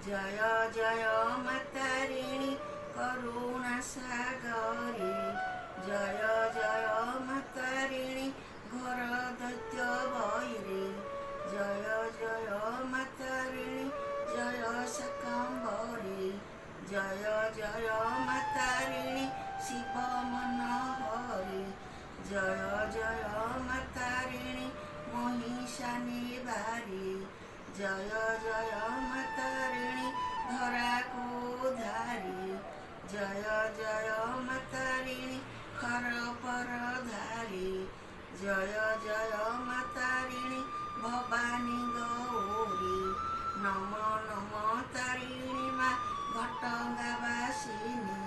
जय जय मातारिणी करुणा सागरी जय जय मातारिणी घर दैत्य भैरी जय जय मातारिणी जय शाकम्भरी जय जय मातारिणी शिव मनोहरी जय जय मातारिणी महिषानिवारी जय जय मातारिणी धरा को धारी जय जय मातारिणी खर पर धारी जय जय मातारिणी भवानी गौरी नम नम तारिणी मा घटगावासिनी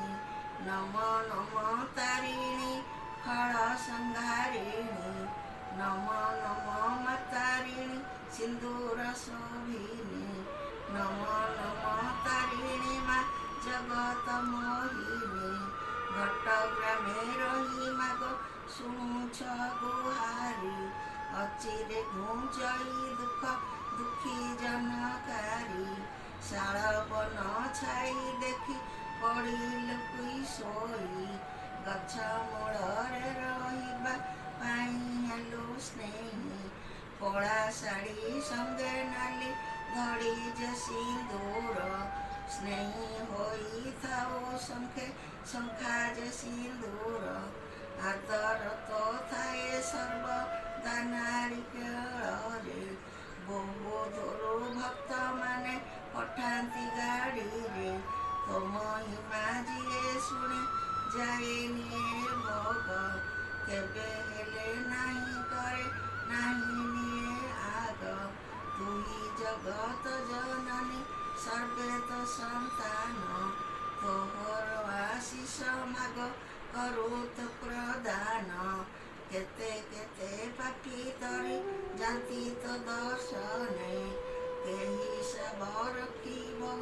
नम नम तारिणी फल संहारिणी नम नम मातारिणी सिंदूर शोभिनी नम नम तारिणी मा जगत मोहिनी घटग्रामे रही माग शुणुछ गुहारी अचिरे घुंचई दुख दुखी जनकारी शाल बन छाई देखी पड़िल कुई सोई गछ मूଳରେ ରହିବା ପାଇଁ ହେଲୁ ସ୍ନେହୀ କଳା ଶାଢ଼ୀ ସଙ୍ଗେ ନାଲି ଧଡ଼ି ଯେ ସିନ୍ଦୁର ସ୍ନେହୀ ହୋଇଥାଉ ଶଙ୍ଖେ ଶଙ୍ଖା ଯେ ସିନ୍ଦୁର ଆଦର ତ ଥାଏ ସର୍ବଦା ନାରୀ କେଳରେ ବହୁ ଦୂରୁ ଭକ୍ତମାନେ ପଠାନ୍ତି ଗାଡ଼ିରେ ତୋ ମହିମା ଯିଏ ଶୁଣେ ଯାଏ ନିଏ ଭୋଗ କେବେ ହେଲେ ନାହିଁ କରେ ନାହିଁ ନିଏ ଆଗ ତୁହି ଜଗତ ଜନନୀ ସର୍ବେ ତ ସନ୍ତାନ ତୋହର ଆଶିଷ ମାଗ କରୁତ ପ୍ରଦାନ କେତେ କେତେ ପାପୀ ତରି ଯାନ୍ତି ତ ଦର୍ଶନେ କେହି ଶବ ରଖିବ